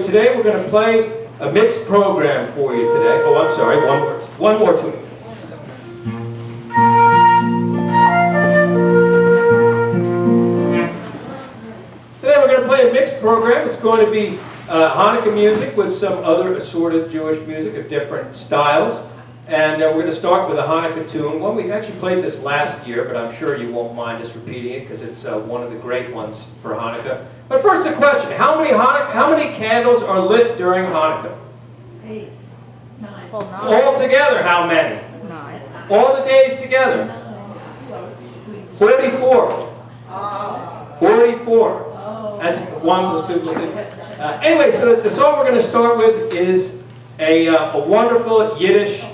today we're going to play a mixed program for you today. Oh, I'm sorry, one more tune. Today we're going to play a mixed program. It's going to be Hanukkah music with some other assorted Jewish music of different styles. And we're going to start with a Hanukkah tune. One we actually played this last year, but I'm sure you won't mind us repeating it because it's one of the great ones for Hanukkah. But first a question, how many candles are lit during Hanukkah? 8, 9. Well, 9. All together, how many? 9. All the days together? 44. 44. That's 1 plus 2 plus 3. Anyway, so the song we're going to start with is a wonderful Yiddish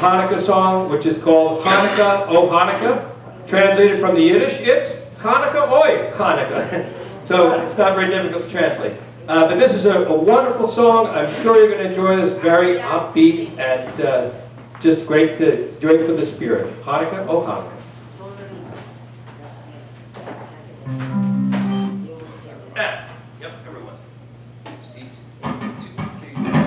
Hanukkah song, which is called Hanukkah, O Hanukkah. Translated from the Yiddish, it's Hanukkah, Oi Hanukkah. So it's not very difficult to translate. But this is a wonderful song. I'm sure you're going to enjoy this. Very upbeat and just great for the spirit. Hanukkah, O Hanukkah. Yep, everyone. Steve. 1, 2, 3.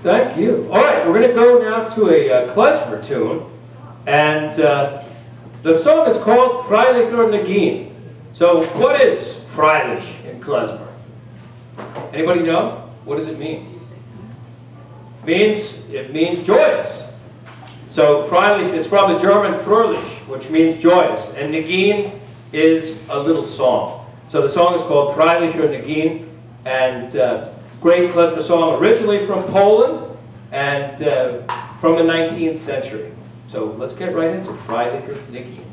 Thank you. All right, we're going to go now to a klezmer tune, and the song is called Freilicher Nagin. So, what is Freilich in klezmer? Anybody know? What does it mean? It means joyous. So, Freilich is from the German Fröhlich, which means joyous, and Nagin is a little song. So, the song is called Freilicher Nagin, and great klezmer song, originally from Poland and from the 19th century. So let's get right into Freilicher Nagin.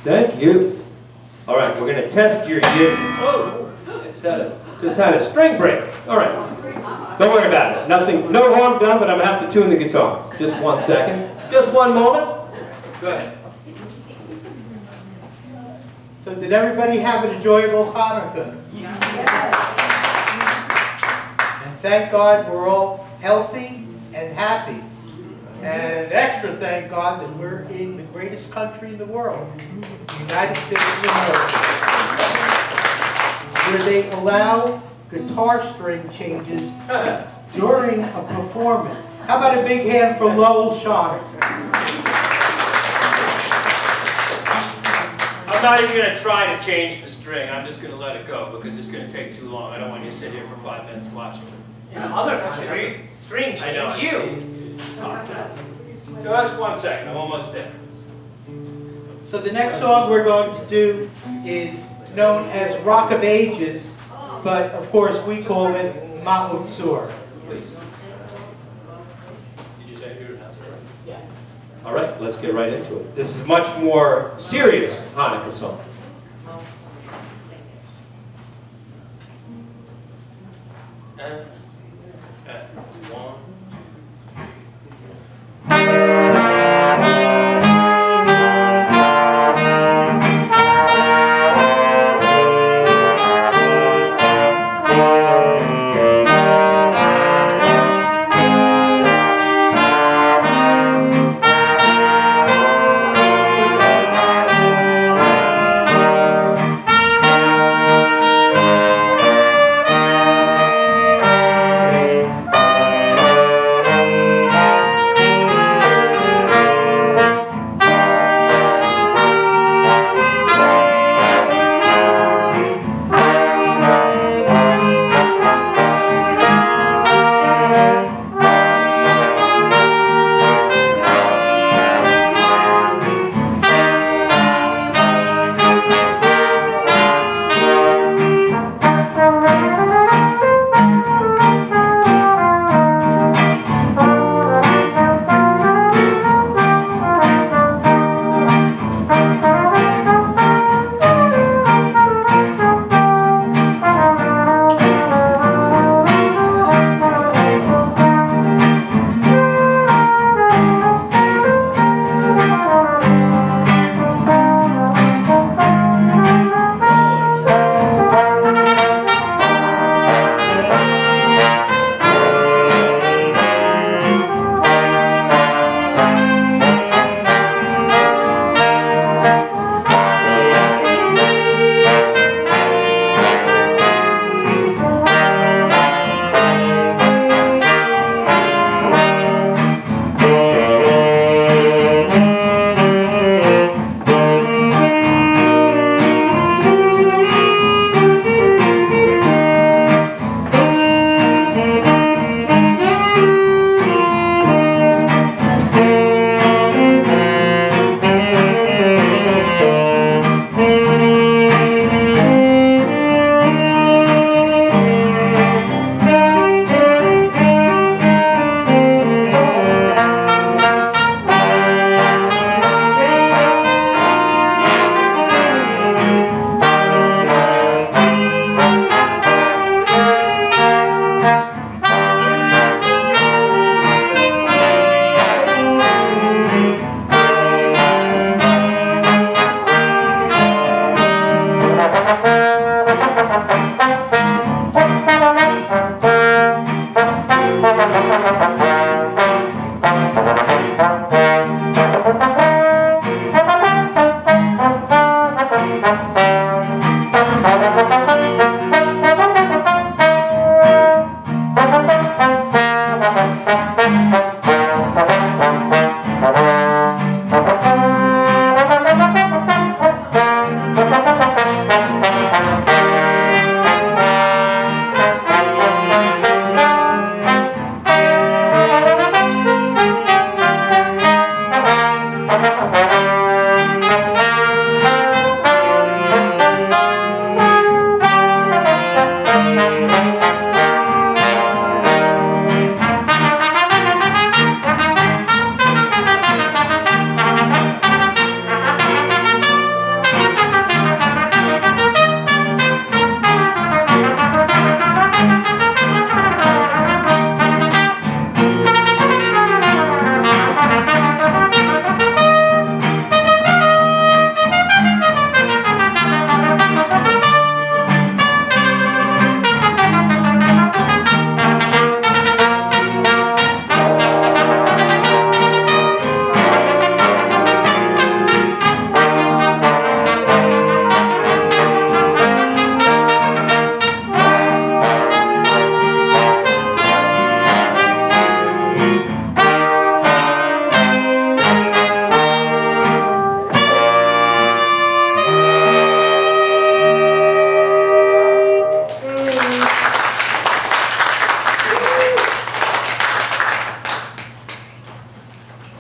Thank you. All right, we're going to test your Yiddish. Oh, just had a string break. All right. Don't worry about it. Nothing, no harm done, but I'm going to have to tune the guitar. Just 1 second. Just one moment. Go ahead. So did everybody have an enjoyable Hanukkah? And thank God we're all healthy and happy. And extra thank God that we're in the greatest country in the world, the United States of America, where they allow guitar string changes during a performance. How about a big hand for Florian Schantz? I'm not even going to try to change the string. I'm just going to let it go because it's going to take too long. I don't want you to sit here for 5 minutes watching it. In other countries, string I know. change you. Just 1 second. I'm almost there. So the next song we're going to do is known as Rock of Ages, but of course we call it Ma'ut Sur. Please. Did you say you announced it right? Yeah. All right, let's get right into it. This is much more serious Hanukkah song. And 1.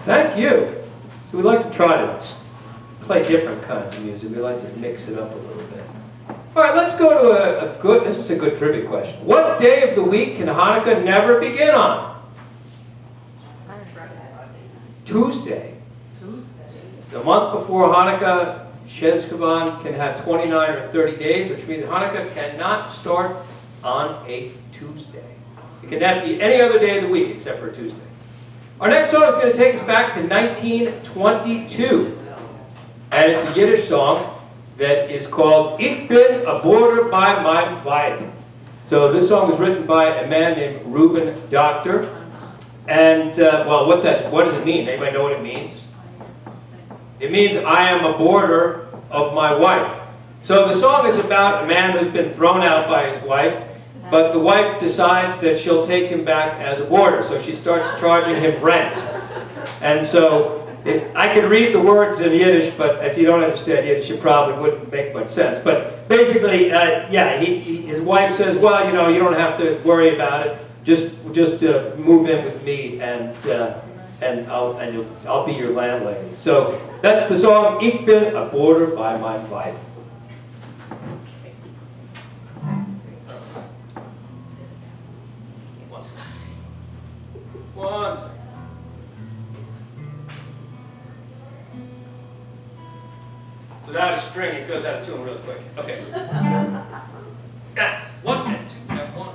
Thank you. So we like to try to play different kinds of music. We like to mix it up a little bit. All right, let's go to this is a good trivia question. What day of the week can Hanukkah never begin on? Tuesday. The month before Hanukkah, Shezkavan can have 29 or 30 days, which means Hanukkah cannot start on a Tuesday. It cannot be any other day of the week except for Tuesday. Our next song is going to take us back to 1922. And it's a Yiddish song that is called Ich bin a Border by mein Weib. So this song was written by a man named Reuben Doctor. And, well, what does it mean? Anybody know what it means? It means I am a boarder of my wife. So the song is about a man who's been thrown out by his wife, but the wife decides that she'll take him back as a boarder. So she starts charging him rent. And so I could read the words in Yiddish, but if you don't understand Yiddish, it probably wouldn't make much sense. But basically, his wife says, well, you know, you don't have to worry about it. Just move in with me, and I'll be your landlady. So that's the song Ich bin a Border by mein Weib. One second. Without a string, it goes out of tune real quick. Okay. Yeah, 1 and 2. Yeah, 1.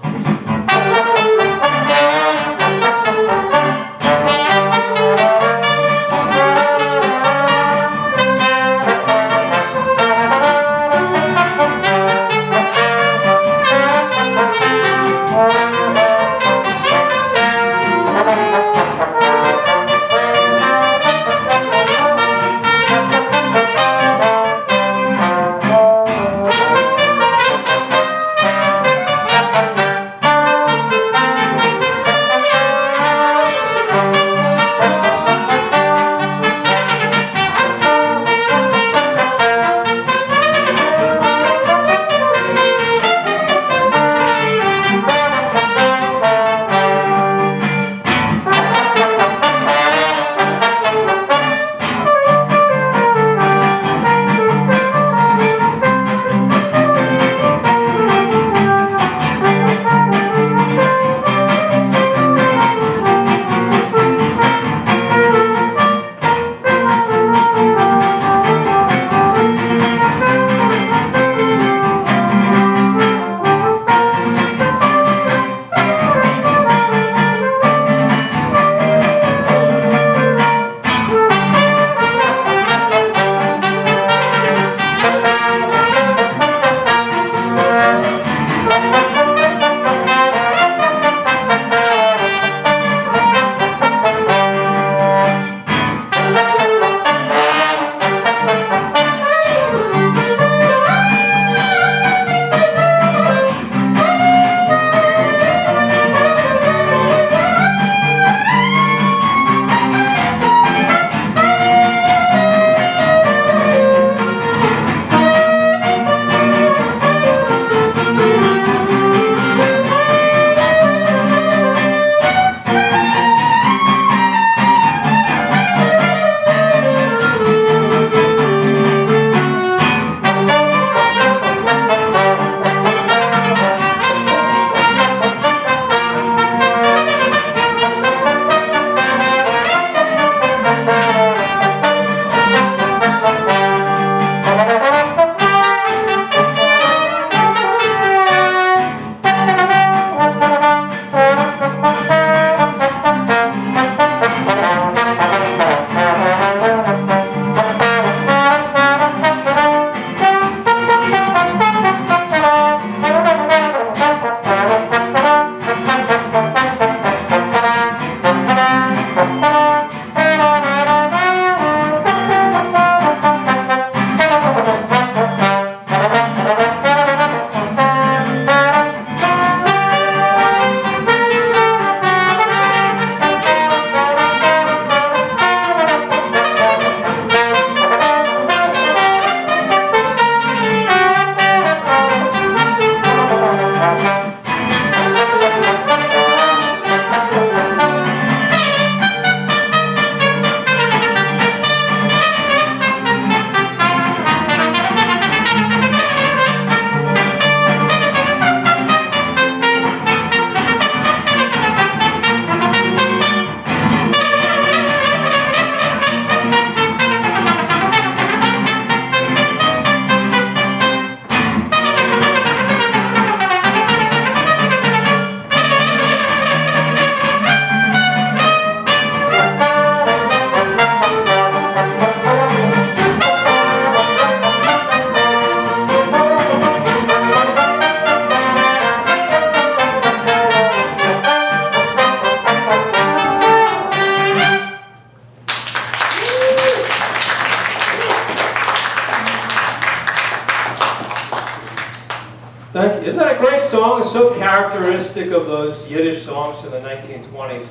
Thank you. Isn't that a great song? It's so characteristic of those Yiddish songs from the 1920s.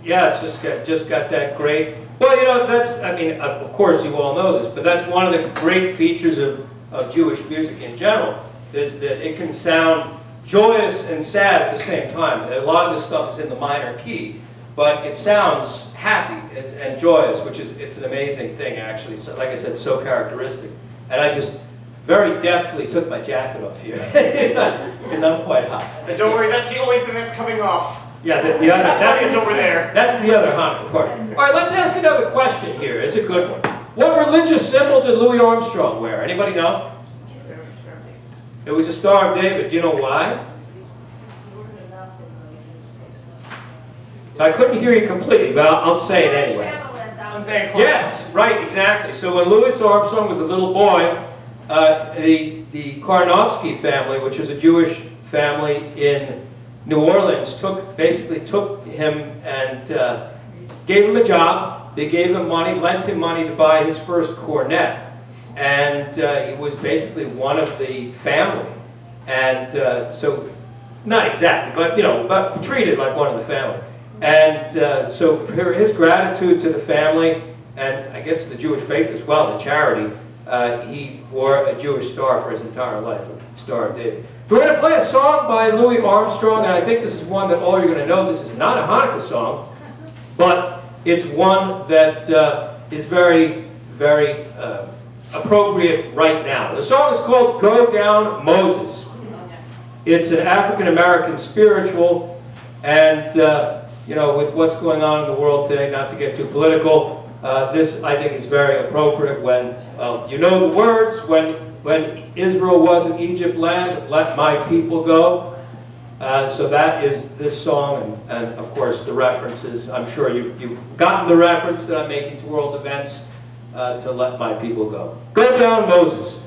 Yeah, it's just got that great. Well, you know, that's. I mean, of course, you all know this, but that's one of the great features of Jewish music in general, is that it can sound joyous and sad at the same time. A lot of this stuff is in the minor key, but it sounds happy and joyous, which is it's an amazing thing, actually. So, like I said, so characteristic. And I just very deftly took my jacket off here because I'm quite hot. And don't worry, that's the only thing that's coming off. Yeah, that is over there. That's the other Hanukkah part. All right, let's ask another question here. It's a good one. What religious symbol did Louis Armstrong wear? Anybody know? It was a Star of David. Do you know why? I couldn't hear you completely, but I'll say it anyway. I'm saying close. Yes, right, exactly. So when Louis Armstrong was a little boy, the Karnofsky family, which is a Jewish family in New Orleans, basically took him and gave him a job. They gave him money, lent him money to buy his first cornet. And he was basically one of the family. And so, not exactly, but, you know, but treated like one of the family. And so for his gratitude to the family, and I guess to the Jewish faith as well, the charity, he wore a Jewish star for his entire life, a Star of David. We're going to play a song by Louis Armstrong, and I think this is one that all you're going to know. This is not a Hanukkah song, but it's one that is very, very appropriate right now. The song is called Go Down Moses. It's an African-American spiritual, and you know, with what's going on in the world today, not to get too political, this I think is very appropriate when, you know the words, when Israel was in Egypt land, let my people go. So that is this song, and of course the references. I'm sure you've gotten the reference that I'm making to world events, to let my people go. Go down, Moses.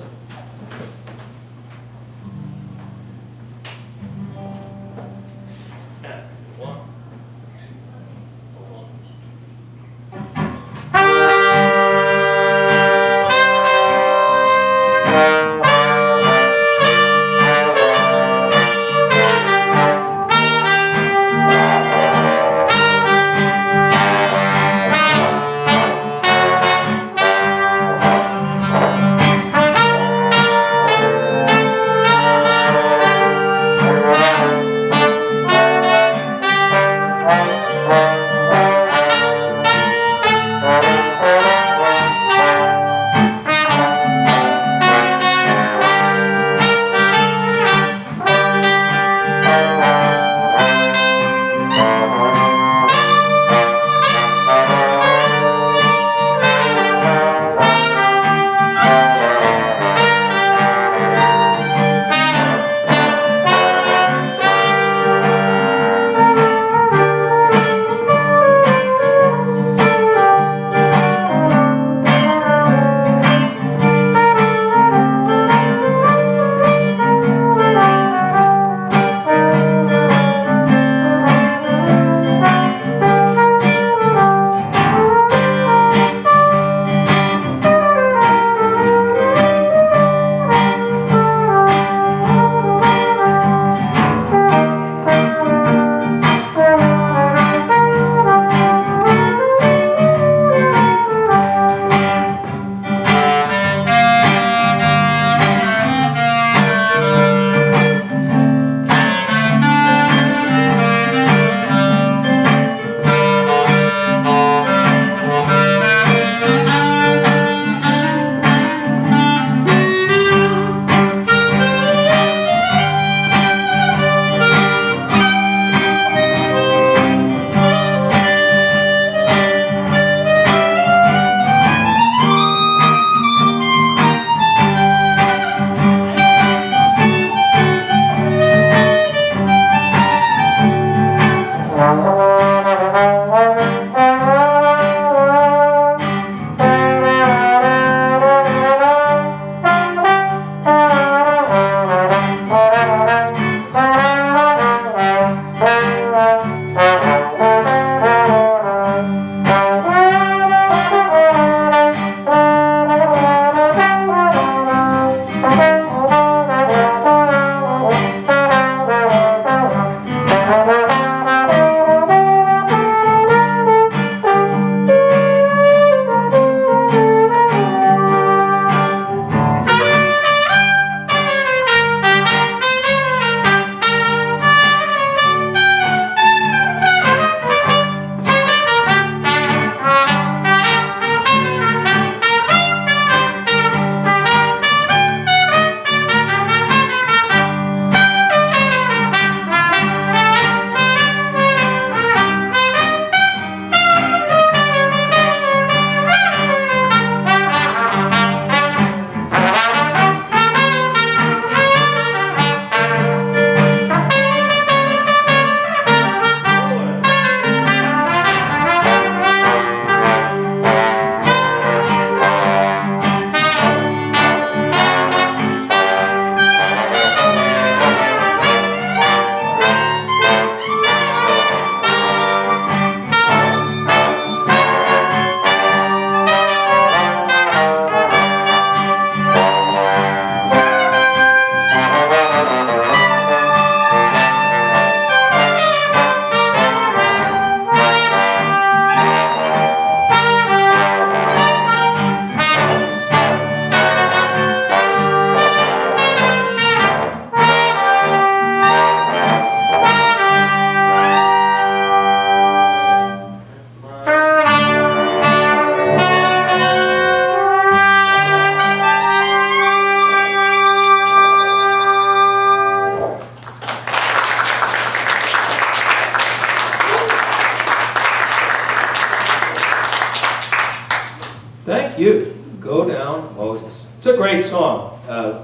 you. Go down, Moses. It's a great song.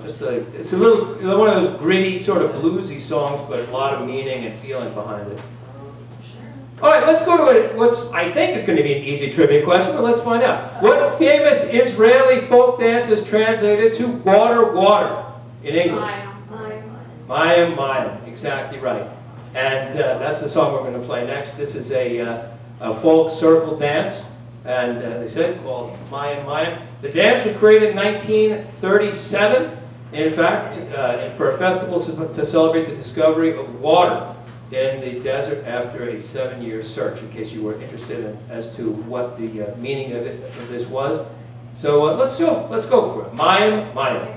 It's a little one of those gritty, sort of bluesy songs, but a lot of meaning and feeling behind it. All right, let's go to what's I think is going to be an easy trivia question, but let's find out. What famous Israeli folk dance is translated to "Water, Water" in English? Mayim, Mayim. Exactly right. And that's the song we're going to play next. This is a folk circle dance, and as I said, called Mayim, Mayim. The dance was created in 1937, in fact, for a festival to celebrate the discovery of water in the desert after a 7-year search, in case you were interested as to what the meaning of this was. So let's go for it. Mayim, Mayim.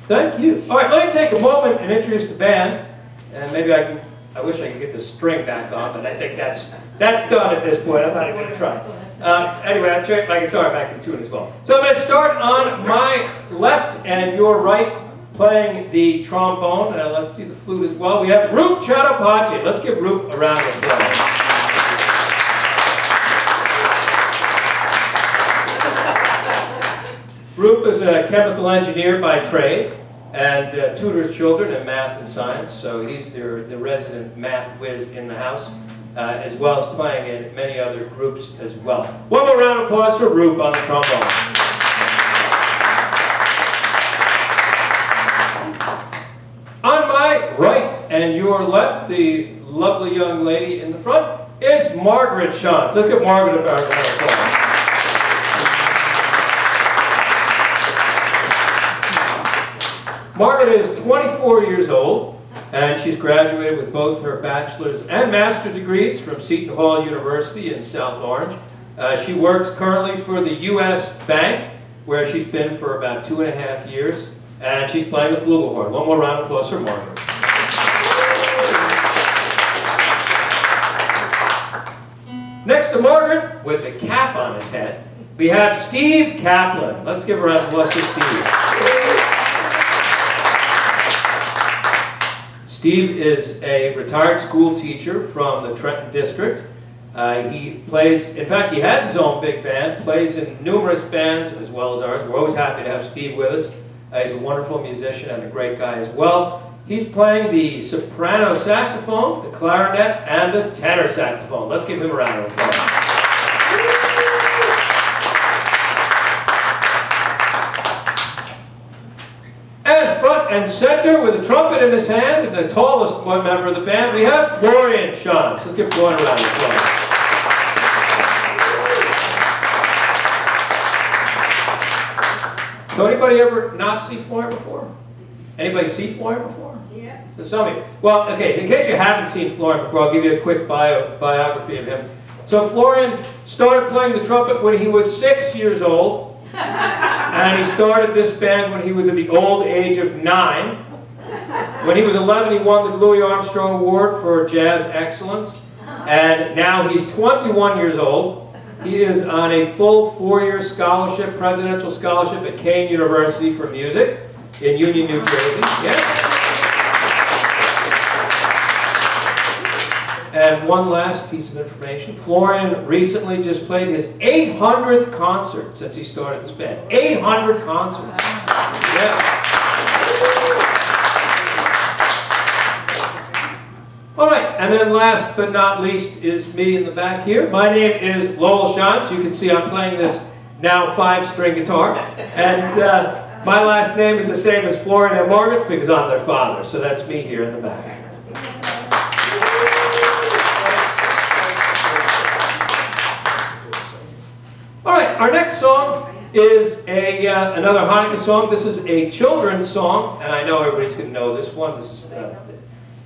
Thank you. All right, let me take a moment and introduce the band. And maybe I wish I could get the string back on, but I think that's done at this point. I'm not even going to try. Anyway, I'll check my guitar back in tune as well. So I'm going to start on my left and your right, playing the trombone, and let's see the flute as well. We have Roop Chattopadhyay. Let's give Roop a round of applause. Roop is a chemical engineer by trade and tutors children in math and science, so he's the resident math whiz in the house, as well as playing in many other groups as well. One more round of applause for Roop on the trombone. On my right and your left, the lovely young lady in the front is Margaret Schantz. Look at Margaret about her. Margaret is 24 years old, and she's graduated with both her bachelor's and master's degrees from Seton Hall University in South Orange. She works currently for the U.S. Bank, where she's been for about 2.5 years, and she's playing the flugelhorn. One more round of applause for Margaret. Next to Margaret, with a cap on his head, we have Steve Kaplan. Let's give a round of applause for Steve. Steve is a retired school teacher from the Trenton District. He plays, in fact, he has his own big band, plays in numerous bands as well as ours. We're always happy to have Steve with us. He's a wonderful musician and a great guy as well. He's playing the soprano saxophone, the clarinet, and the tenor saxophone. Let's give him a round of applause. And front and center with a trumpet in his hand and the tallest one member of the band, we have Florian Schantz. Let's give Florian a round of applause. So anybody ever not see Florian before? Anybody see Florian before? Yeah. So some of you. Well, okay, in case you haven't seen Florian before, I'll give you a quick biography of him. So Florian started playing the trumpet when he was 6 years old. And he started this band when he was at the old age of 9. When he was 11, he won the Louis Armstrong Award for Jazz Excellence. And now he's 21 years old. He is on a full 4-year scholarship, presidential scholarship at Kane University for music in Union, New Jersey. Yeah. And one last piece of information. Florian recently just played his 800th concert since he started this band. 800 concerts. Yeah. All right, and then last but not least is me in the back here. My name is Lowell Schantz. You can see I'm playing this now 5-string guitar. And my last name is the same as Florian and Margaret's because I'm their father. So that's me here in the back. All right, our next song is another Hanukkah song. This is a children's song, and I know everybody's going to know this one. This is,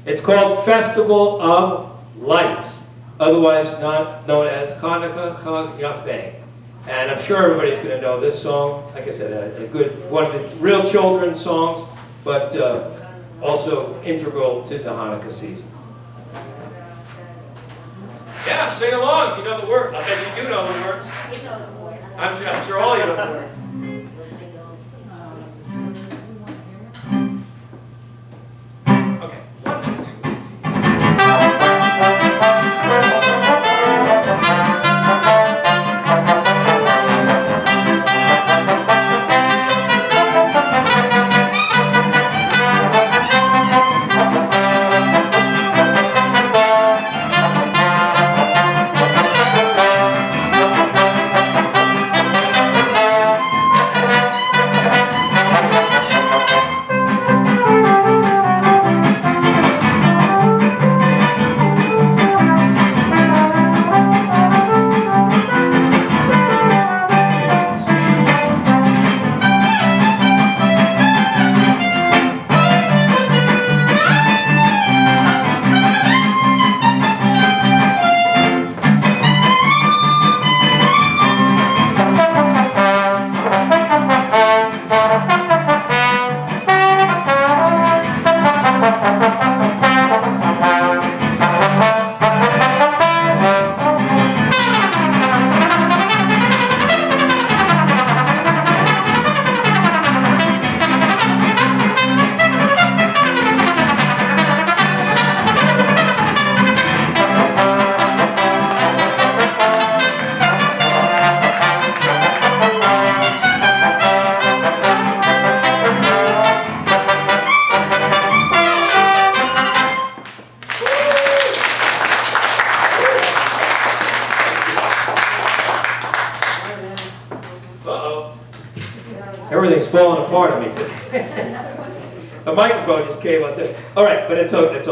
it's called Festival of Lights, otherwise not known as Hanukkah Chag Yafeh. And I'm sure everybody's going to know this song. Like I said, a good one of the real children's songs, but also integral to the Hanukkah season. Yeah, sing along if you know the words. I bet you do know the words. He knows more. I'm sure all you know the words. Okay, 1 and 2. Everything's falling apart on me. The microphone just came out there. All right, but it's all good.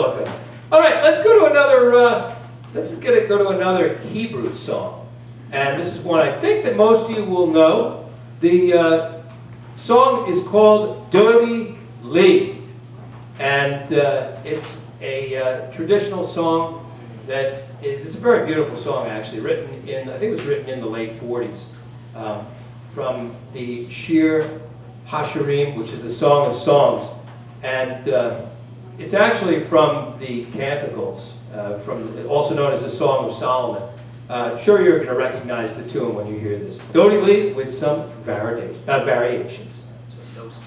All right, let's go to another. Let's just go to another Hebrew song, and this is one I think that most of you will know. The song is called "Dodi Li," and it's a traditional song that is. It's a very beautiful song, actually. Written in, I think it was written in the late '40s. From the Shir Hashirim, which is the Song of Songs. And it's actually from the Canticles, also known as the Song of Solomon. Sure you're going to recognize the tune when you hear this. Dodi Li with some variations. So those two.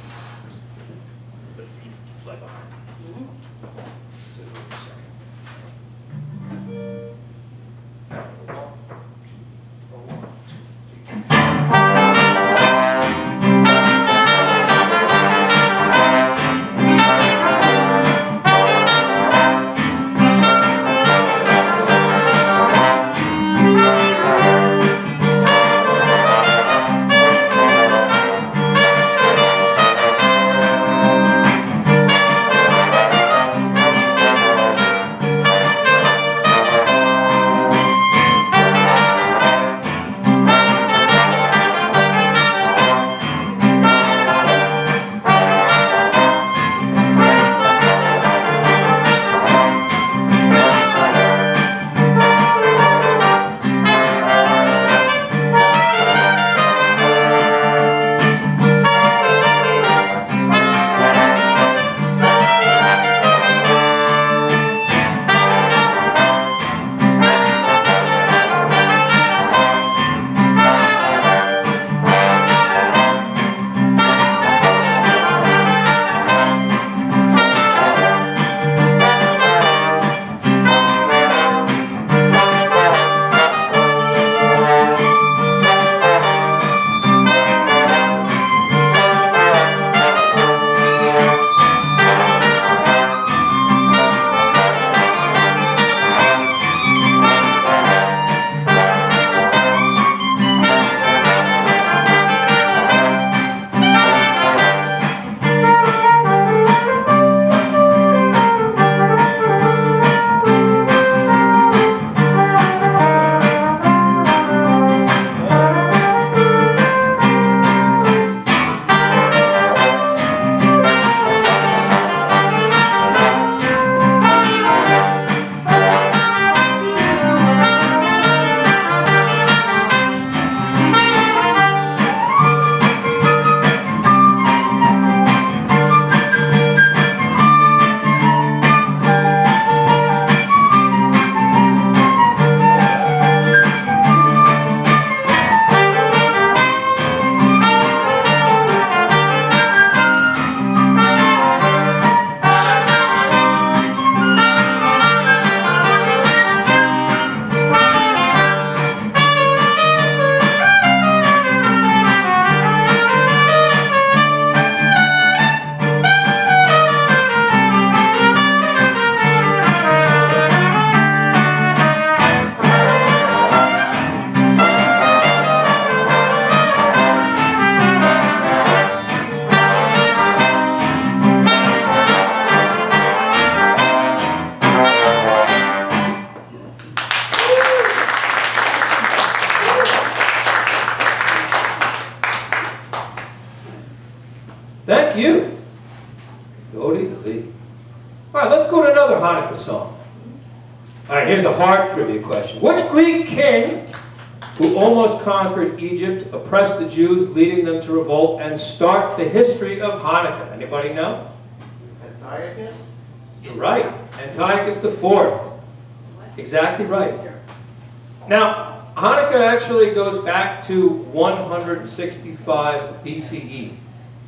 But you play behind. Thank you. Dodie Lee. All right, let's go to another Hanukkah song. All right, here's a hard trivia question. Which Greek king who almost conquered Egypt, oppressed the Jews, leading them to revolt, and start the history of Hanukkah? Anybody know? Antiochus? You're right. Antiochus IV. Exactly right. Now, Hanukkah actually goes back to 165 BCE.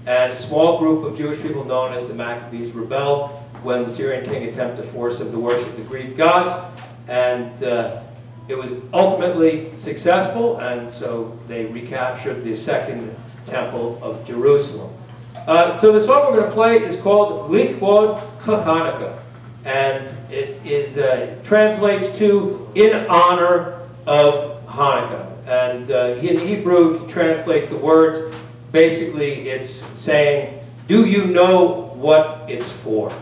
And a small group of Jewish people known as the Maccabees rebelled when the Syrian king attempted to force them to worship the Greek gods. And it was ultimately successful, and so they recaptured the second temple of Jerusalem. So the song we're going to play is called Lichvod Hanukkah. And it is translates to in honor of Hanukkah. And in Hebrew, if you translate the words, basically it's saying, do you know what it's for?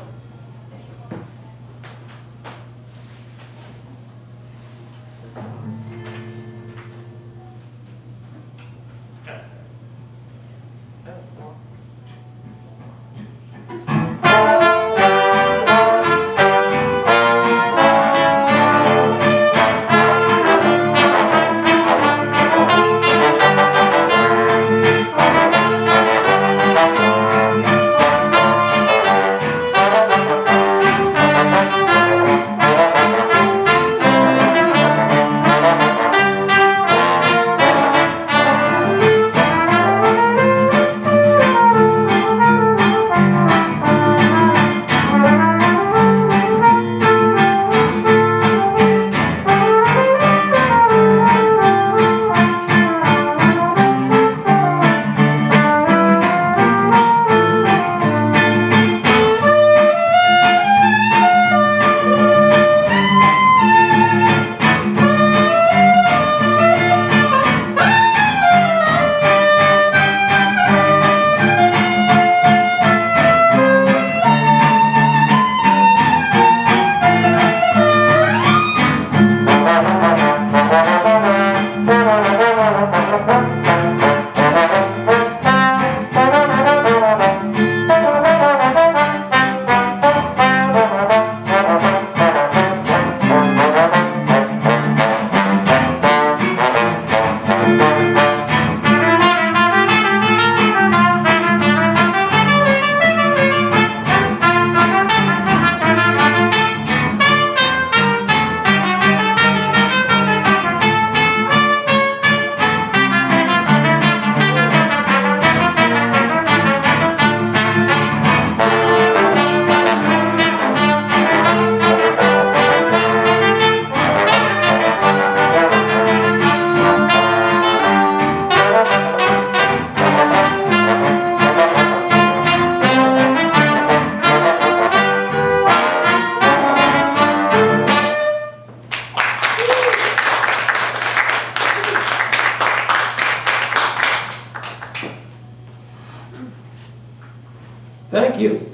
Thank you.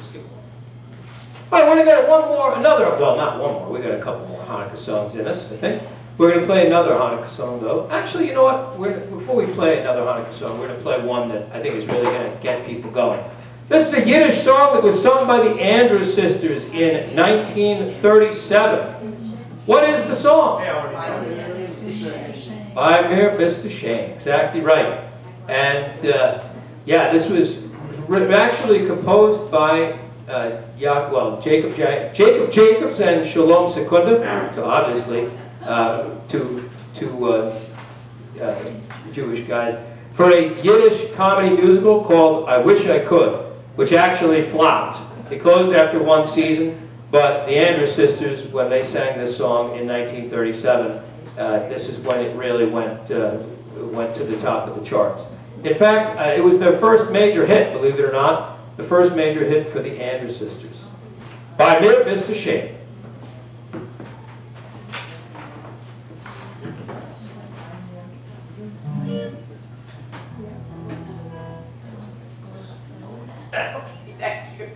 All right, we're going to get not one more, we got a couple more Hanukkah songs in us, I think. We're going to play another Hanukkah song, though. Actually, you know what? Before we play another Hanukkah song, we're going to play one that I think is really going to get people going. This is a Yiddish song that was sung by the Andrews Sisters in 1937. What is the song? By Mir Mr. Shane. Exactly right. And yeah, this was actually composed by Jacob Jacobs and Shalom Sekunda. So obviously, two Jewish guys, for a Yiddish comedy musical called I Wish I Could, which actually flopped. It closed after one season, but the Andrews Sisters, when they sang this song in 1937, this is when it really went to the top of the charts. In fact, it was their first major hit, believe it or not, the first major hit for the Andrews Sisters. By Mir Mr. Shane. Thank you.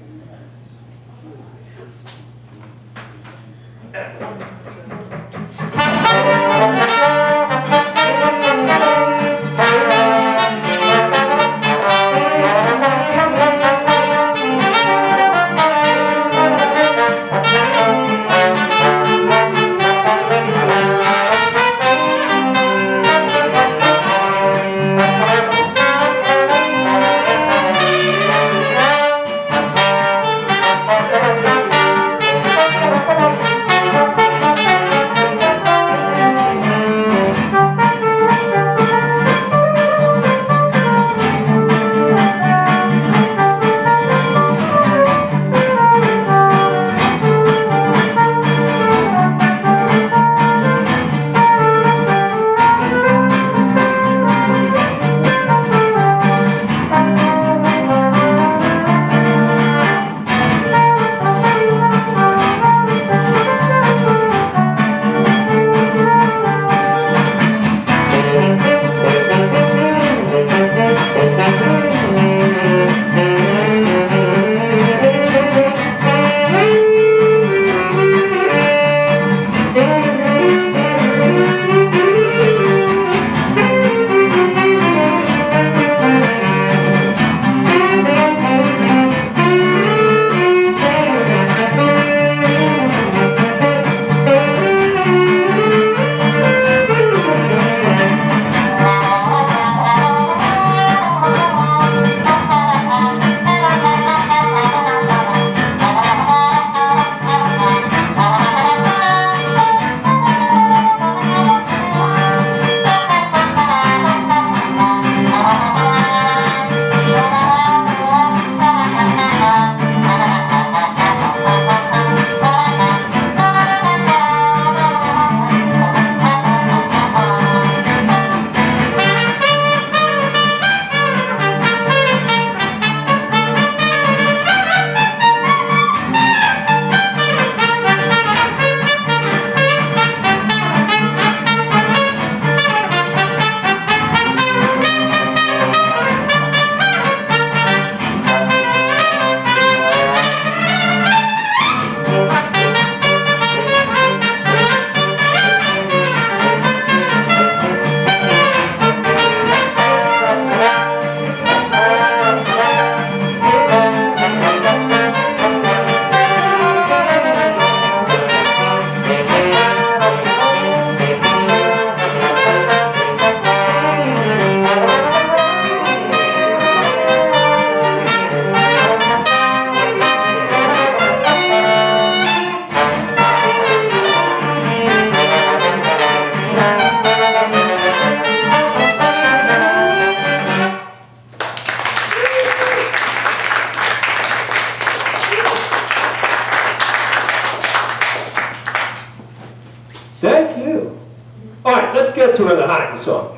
Hanukkah song.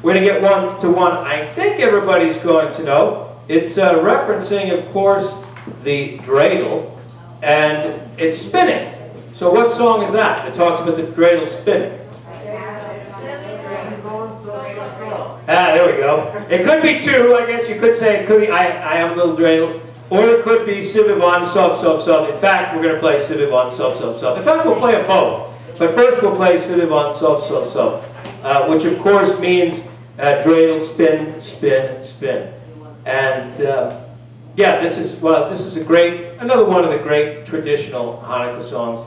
We're going to get one to one I think everybody's going to know. It's referencing, of course, the dreidel, and it's spinning. So what song is that that talks about the dreidel spinning? Ah, there we go. It could be two, I guess you could say. It could be I have a little dreidel. Or it could be Sivivon, Sov, Sov, Sov. In fact, we're going to play Sivivon, Sov, Sov, Sov. In fact, we'll play them both. But first we'll play Sivivon, Sov, Sov, Sov. Which of course means dreidel, spin, spin, spin. And yeah, this is another one of the great traditional Hanukkah songs.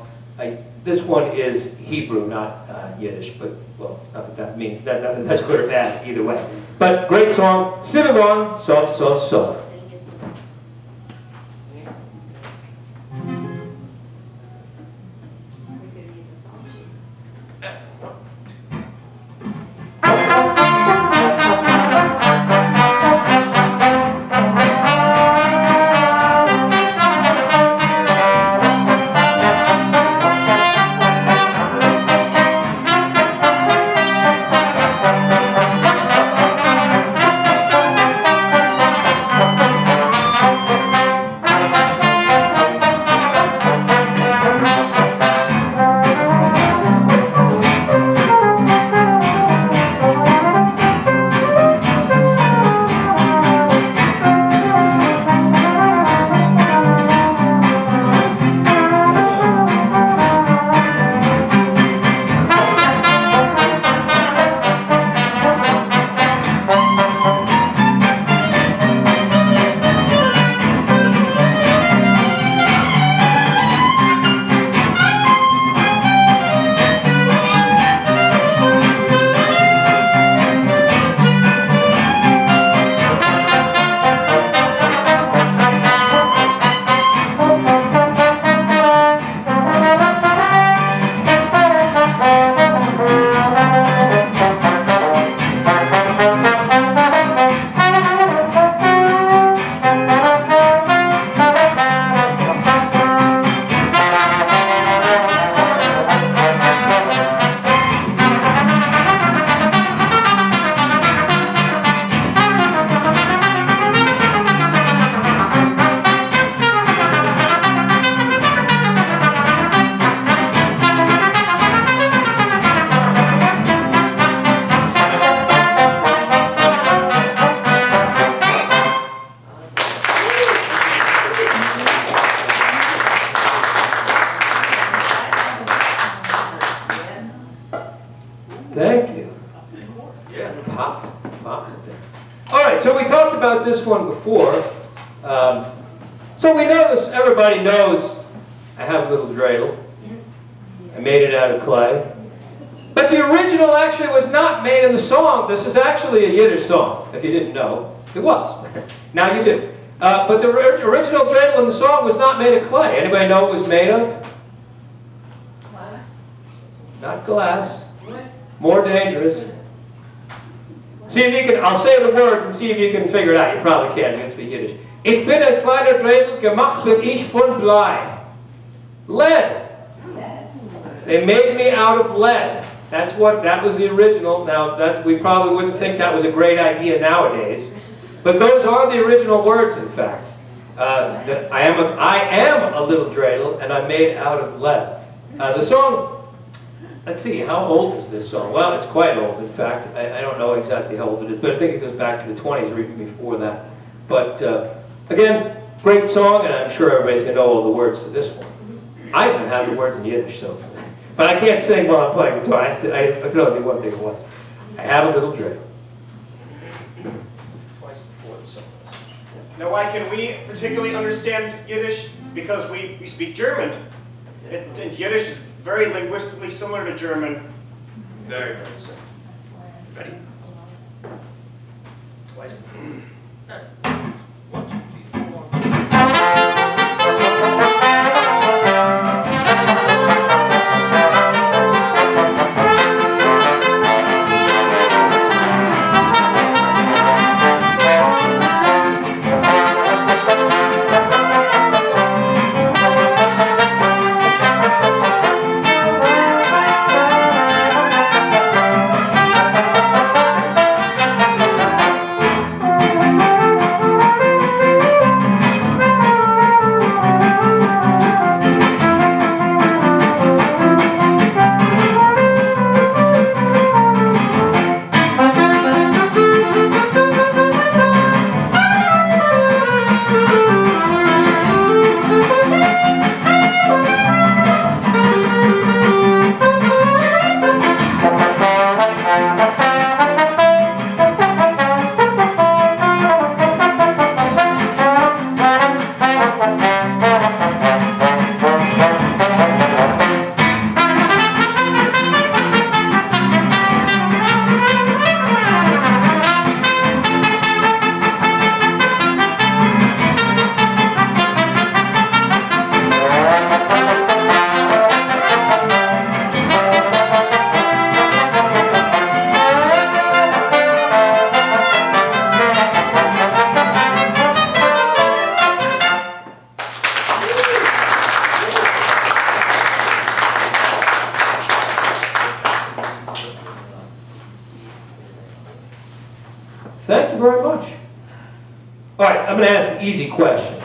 This one is Hebrew, not Yiddish, but, well, not that that means, that's good or bad, either way. But great song, Sivivon, Sov, Sov, Sov. Thank you. Yeah, popped it there. All right, so we talked about this one before. So we know this, everybody knows I have a little dreidel. I made it out of clay. But the original actually was not made in the song. This is actually a Yiddish song, if you didn't know. It was. Now you do. But the original dreidel in the song was not made of clay. Anybody know what it was made of? Glass. Not glass. More dangerous. See if you can, I'll say the words and see if you can figure it out. You probably can't, you can speak Yiddish. Ich bin ein kleiner Dreidel, gemacht bin ich von Blei. Lead. They made me out of lead. That was the original. Now, we probably wouldn't think that was a great idea nowadays. But those are the original words, in fact. That I am a little dreidel, and I'm made out of lead. The song, let's see, how old is this song? Well, it's quite old, in fact. I don't know exactly how old it is, but I think it goes back to the 20s or even before that. But again, great song, and I'm sure everybody's going to know all the words to this one. I even have the words in Yiddish, so. But I can't sing while I'm playing guitar. I can only do one thing at once. I have a little dreidel. Twice before the song. Now, why can we particularly understand Yiddish? Because we speak German. And Yiddish is very linguistically similar to German. Very, very simple. Ready? Twice before. 1, 2, 3, 4. very much. All right, I'm going to ask an easy question.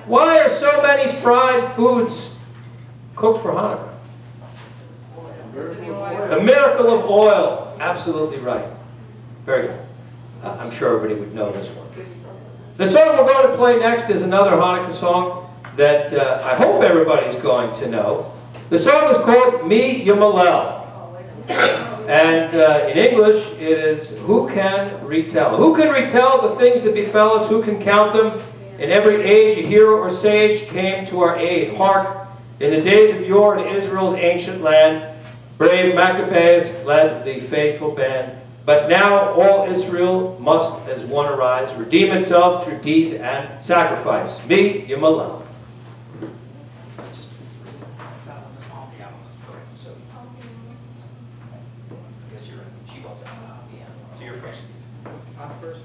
Why are so many fried foods cooked for Hanukkah? The miracle of oil. Absolutely right. Very good. I'm sure everybody would know this one. The song we're going to play next is another Hanukkah song that I hope everybody's going to know. The song is called Mi Yamalel. And in English, it is Who Can Retell? Who can retell the things that befell us? Who can count them? In every age, a hero or sage came to our aid. Hark, in the days of yore in Israel's ancient land, brave Maccabees led the faithful band. But now all Israel must as one arise, redeem itself through deed and sacrifice. Mi Yamalel. I'm first.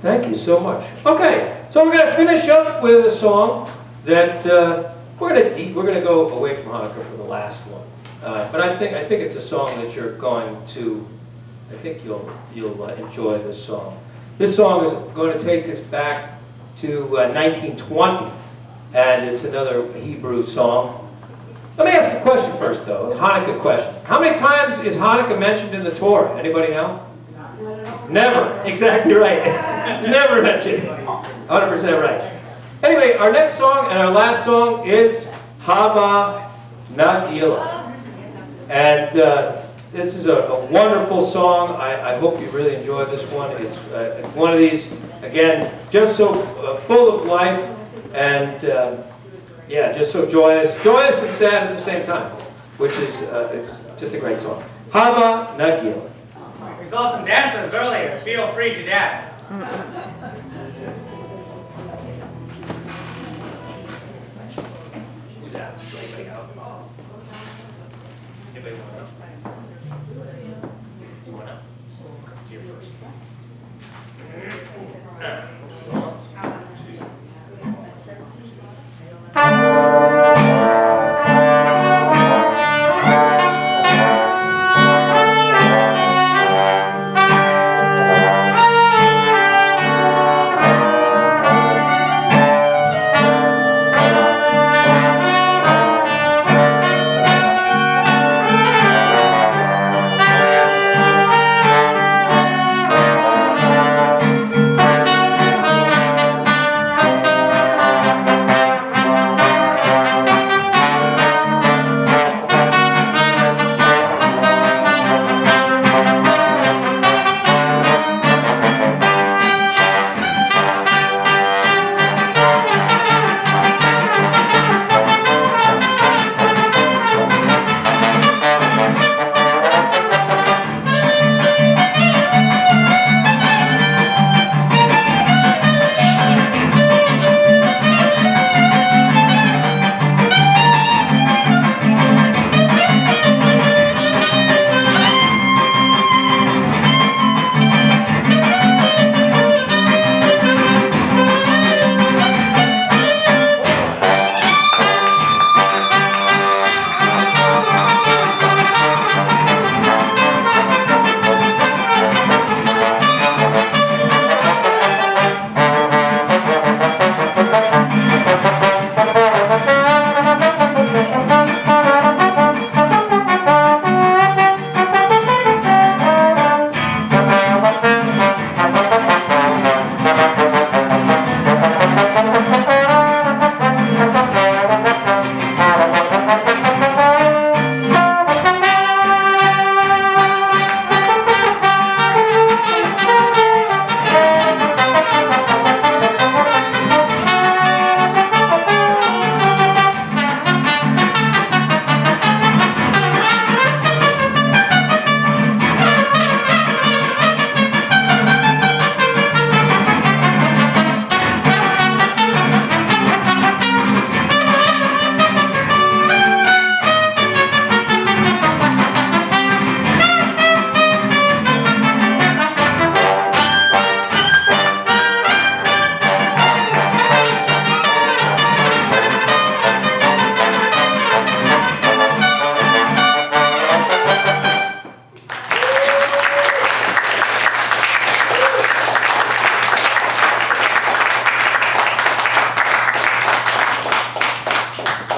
Thank you so much. Okay, so we're going to finish up with a song that we're going to go away from Hanukkah for the last one. But I think it's a song that you're going to. I think you'll enjoy this song. This song is going to take us back to 1920, and it's another Hebrew song. Let me ask a question first, though. A Hanukkah question. How many times is Hanukkah mentioned in the Torah? Anybody know? Never. Exactly right. Never mentioned. 100% right. Anyway, our next song and our last song is Hava Nagila. And this is a wonderful song. I hope you really enjoy this one. It's one of these, again, just so full of life and, yeah, just so joyous. Joyous and sad at the same time, which is it's just a great song. Hava Nagila. We saw some dancers earlier. Feel free to dance. Who's out? Is anybody out? Anybody want out? You want out? Okay, you're first.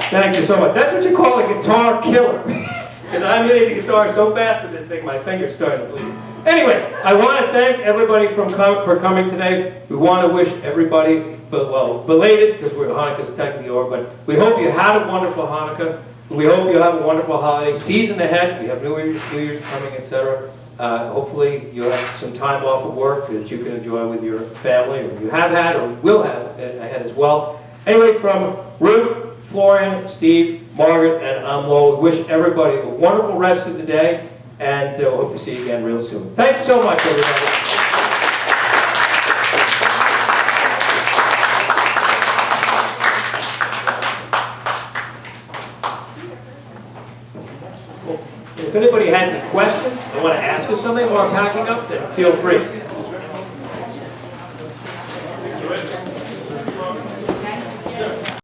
Thank you so much. That's what you call a guitar killer. Because I'm hitting the guitar so fast with this thing, my fingers starting to bleed. Anyway, I want to thank everybody for coming today. We want to wish everybody, belated, because Hanukkah's technically over, but we hope you had a wonderful Hanukkah. We hope you have a wonderful holiday season ahead. We have New Year's coming, etc. Hopefully you have some time off of work that you can enjoy with your family, or you have had or will have ahead as well. Anyway, from Ruth, Florian, Steve, Margaret, and Amlo, we wish everybody a wonderful rest of the day, and hope to see you again real soon. Thanks so much, everybody. If anybody has any questions, they want to ask us something while I'm packing up, then feel free.